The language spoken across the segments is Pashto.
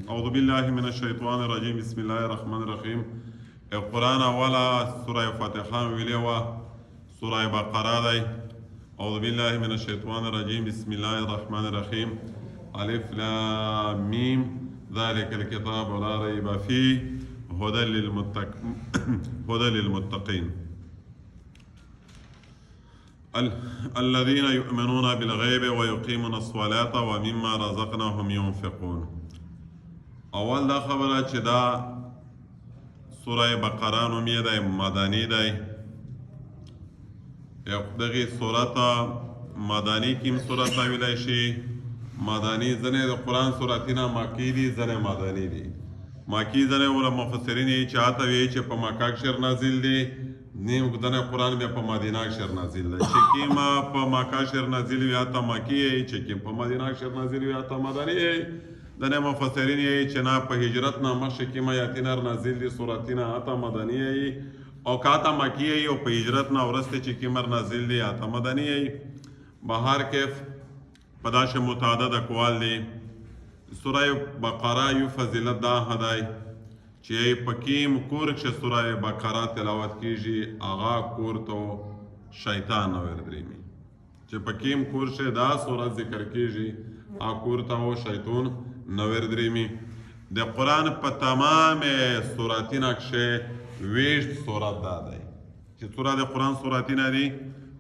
اعوذ بالله من الشیطان الرجیم بسم الله الرحمن الرحیم. قرآن اولا سوره فتحه ویلې وه، سوره بقره دی. اعوذ بالله من الشیطان الرجیم بسم الله الرحمن الرحیم. الف لام میم ذلك الكتاب لا ريب فيه هدى للمتقين الذين يؤمنون بالغيب ويقيمون الصلاة ومما رزقناهم ينفقون. اول دا خبره چې دا سوره بقره نوم یې دی، مدني دی. دغې سورت مدني کیم سورت ته ویلی شي. مدني ځینې د قرآن سورتونه مکي دي، ځینې مدني دي. مکي ځینې ورته مفسرین یې چې هته وایي چې په مکه کښې نازل دي، نیم ځینې قرآن بیا په مدینه کښې نازل دی. چې کیمه په مکه کښې نازل وي هته مکي یې، چې کیم په مدینه کښې نازل وي هته مدني یې. ځینې مفسرین یې چې نه په هجرت نه مخکې کیمه آیاتونه نازل دي سورتونه هته مدني یې، او که هته مکي یې او په هجرت نه وروسته چې کیمه نازل دي هته مدني یې. بهر کیف په داسې متعدد اقوال دي. سوره بقره یو فضیلت دا دی چې په کیم کور کښې سوره بقره تلاوت کیږي هغه کور ته شیطان نه وردرېږي. چې په کیم کور کښې دا سوره ذکر کیږي هغه کور ته شیطان نه وردرېږي. د قرآن په تمام سورتونه کښې 20 سورت دا دی چې څومره د قرآن سورتونه دي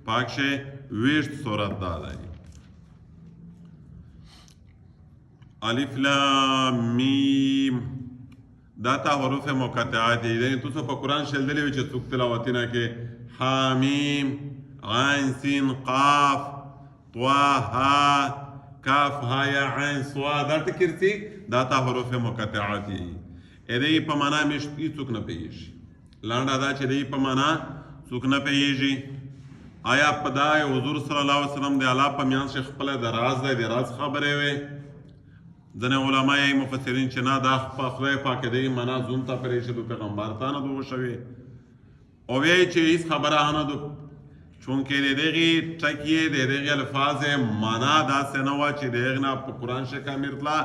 په هغه کښې 20 سورت دا دی. الف لام میم دا تا حروف مقطعات دي. یعنی تاسو په قرآن شلدلی وي چې څوک تلاوتونه کې حامیم عین سین قاف طه کاف ها یا عین صاد دا ټکرتي دا تا حروف مقطعات دي. دې په معنا هیڅوک نه پوهېږي. لنډه دا چې دې په معنا څوک نه پوهېږي. آیا په دا حضور صلی الله علیه وسلم د الله په میانځ کښې خپله د راز دی، د راز خبرې وې. ځینې علما یې مفسرین چې نه دا په خدای پاک دې معنا زون ته پرېښودو پیغمبر ته نه دو وشوې، او وایي چې هېڅ خبره نه دو، چونکې د دغې ټکي د دغې الفاظ معنا داسې نه وه چې د هغې نه په قرآن شکه میرتله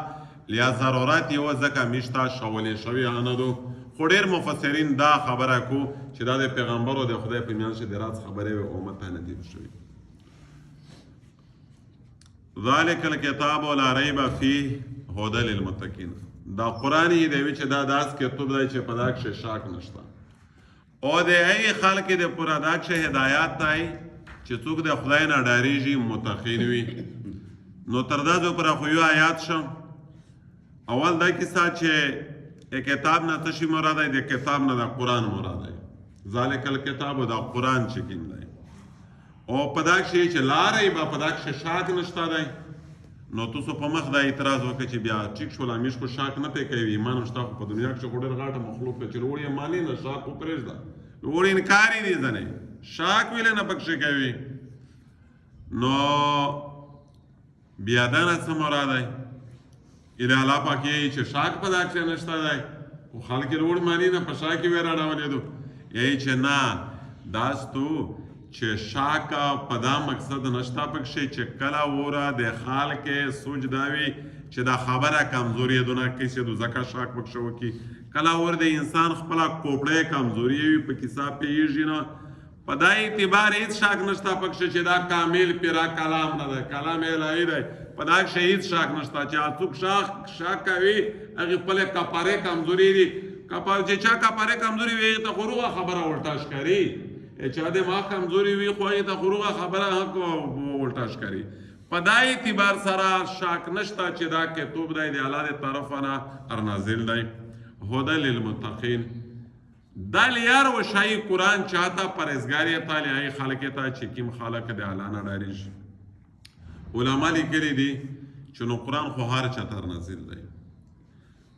لیا ضرورت یې وه ځکه میشته شولې شوې نه دو. خو ډېر مفسرین دا خبره کو چې دا د پیغمبر او د خدای په میانځ کښې د راز خبرې وې، امت ته نه دي شوې. ذلك الكتاب لا ريب فيه هدى للمتقين. دا قرآن یې دی چې دا داس کتاب دی چې په دا کښې شک نشته، او د هغې خلک د پوره دا کښې هدایات دی چې څوک د خدای نه ډارېږي متقین وي. نو تر دا ځو پوره خو یو آیات شم. اول دا کیسه چې کتاب نه څه شي مراد دی، د کتاب نه د قرآن مراد دی. ذلک الکتاب دا قرآن چې کوم دی، او په دا کښې چې لارې به په دا کښې شک نشته دی. نو تاسو په مخ دا اعتراض وکړئ چې بیا ټیک شول امیر خو شک نه پې کوي، ایمان شته خو په دنیا کښې خو ډېر غټه مخلوق دی چې لوړ یې ماني نه شک خو پرېږده، لوړ انکار یې دي ځنې شک ویلې نه پکښې کوي. نو بیا دا نه څه مراد دی؟ د الله پاک یې چې شک په دا کښې نشته دی، خو خلک یې لوړ ماني نه په شک یې راډولېدو. یې چې نه داستو چې شک په دا مقصد نشته پکښې چې کله وره د خلک سوچ دا وي چې دا خبره کمزوري دونه کیسې دو ځکه شک پکښې وکړي. کله ور د انسان خپله کوپړی کمزوري وي په کیسه پوهېږي نه، په دا اعتبار هېڅ شک نشته پکښې چې دا کامل پیرا کلام نه دی، کلام الهي دی. په دا کښې هېڅ شک نشته چې څوک شک کوي هغې خپلې کپارې کمزوري دي. چې چا کپارې کمزوري وي هغې ته خو روغه خبره ورته ښکاري، چا د ما کمزوري وي خو هغې ته خو روغه خبره ورته ښکاري. په دا اعتبار سره شک نشته چې دا کتاب دی د الله د طرفه نه نازل دی. هدى للمتقین دا لیار و شای قرآن چاته پرهیزګاري ته هغې خلک ته چې کوم خلک د الله نه ډارېږي. علما لیکلي دي چې نو قرآن خو هر چاته نازل دی.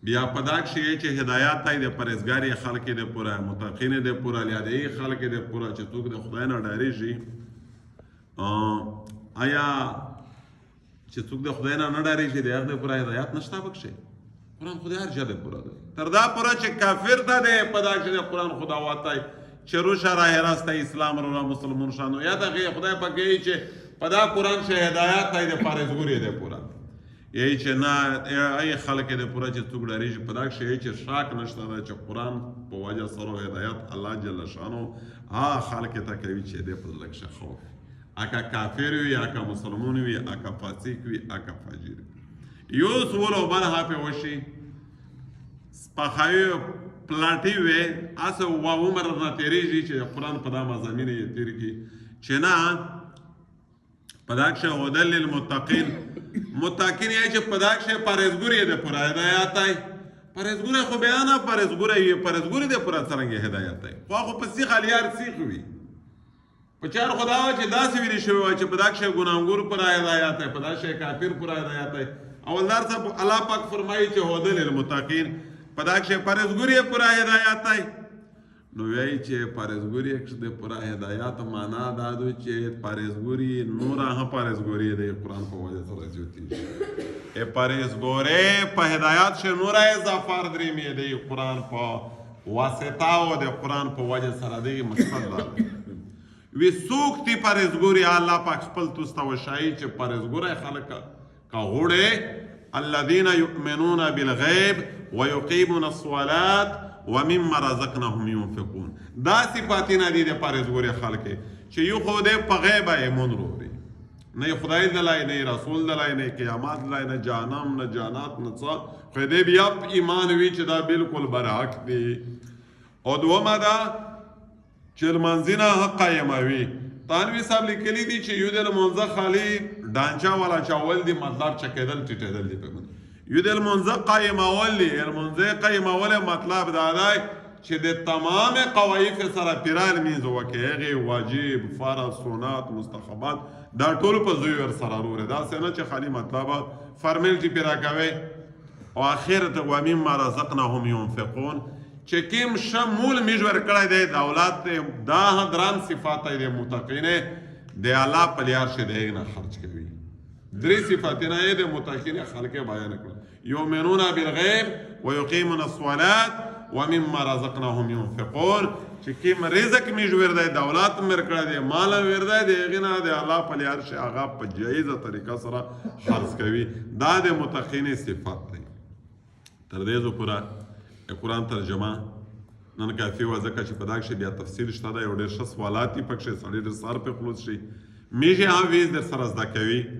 بیا په دا کښې چې هدایات دی د پرهیزګاري خلک د پوره، متقین د پوره، یا د هغې خلک د پوره چې څوک د خدای نه ډارېږي. آیا چې څوک د خدای نه ډارېږي د هغه د پوره هدایات نشته پکښې؟ قرآن خو د هر چا د پوره دی، تر دا پوره چې کافر ته دی په دا کښې د قرآن خو دعوت دی چې روشه راه راسته اسلام روله مسلمان شانو. یا د هغې خدای پاک وایي چې په دا قرآن کښې هدایات دی د پرهیزګاري د پوره. یی چې نه ای خلک د پوره چې څوک ډاریږي په دا کې یی چې شاک نشته دا چې قرآن په وجه سره هدایت الله جل شانو خلک ته کوي چې د په لک خوف اکا کافر وي اکا مسلمان وي اکا فاسق وي اکا فاجر وي یو سوال بل هاپه وشي سپخایو پلاټي وي اسه و عمر نه تیریږي چې قرآن په دا مزامین یې تیر کی چې نه پداکشه هدل للمتقین متقین یې چې پداکشه پرهیزګوري د پر هدایت ای پرهیزګوري خو بیان پرهیزګوري یې پرهیزګوري د پر څنګه هدایت ای خو په سیخ الیار سیخ وي په چار خدا چې داسې ویل شوی وای چې پداکشه ګناګور پر هدایت ای پداکشه کافر پر هدایت ای اولدار صاحب الله پاک فرمایي چې هدل للمتقین پداکشه پرهیزګوري پر هدایت ای نو وایي چې پرهیزګوري د پر هدایت معنا دا دی چې پرهیزګوري نور هغه پرهیزګوري د قرآن په وجه سره جوړیږي ای پرهیزګوري په هدایت شه نور اضافه درې می دی قرآن په واسطه او د قرآن په وجه سره دی مقصد دا وی سوک تی پرهیزګوري الله پاک خپل توسته وشایي چې پرهیزګوري خلک کا غوړې الذين يؤمنون بالغيب ويقيمون الصلاة ومما رزقناهم ينفقون دا صفاتونه دي د پرهیزګوري خلک چې یو خو د په غیب ایمون وروړي نه خدای دلای نه رسول دلای نه قیامت دلای نه جهنم نه جنت نه څه خو دې بیا ایمان وی چې دا بالکل برحق دي او دومره دا چې لمنځنه حق قایموي تانوی صاحب لیکلی دي چې یو د منځه خالی ډانچا والا چاول دي مطلب چکېدل ټیټېدل دي په یو د منځه قایمول دي المنځه قایمول مطلب دا دی چې د تمام قوایف سره پیرال میز وکړي هغه واجب فرض سنت مستحبات دا ټول په زوی ور سره وروره دا څنګه چې خالی مطلب فارمیلټي پیرا کوي او اخر ته و مما رزقناهم ينفقون چې کوم شمول میجور کړی دی د اولاد دا دران صفات دی متقین دی الله په لیار شه دی نه خرج کوي درې صفاتونه یې د متقین خلک بیان کړل یؤمنون بالغیب ويقيمون الصلاة ومما رزقناهم ينفقون چې کوم رزق میجور دی د اولاد مر کړی دی مال ور دی غنا دی الله په لیار شه هغه په جایزه طریقه سره خرج کوي دا د متقین صفات دی تر دې زو پورا قرآن ترجمه نن کافي و ځکه چې په دا کښې بیا تفصیل شته دی یو ډېر ښه سوالات دي پکښې سړی ډېر سر پې خلوص شي میږي هم ویز در سره زده کوي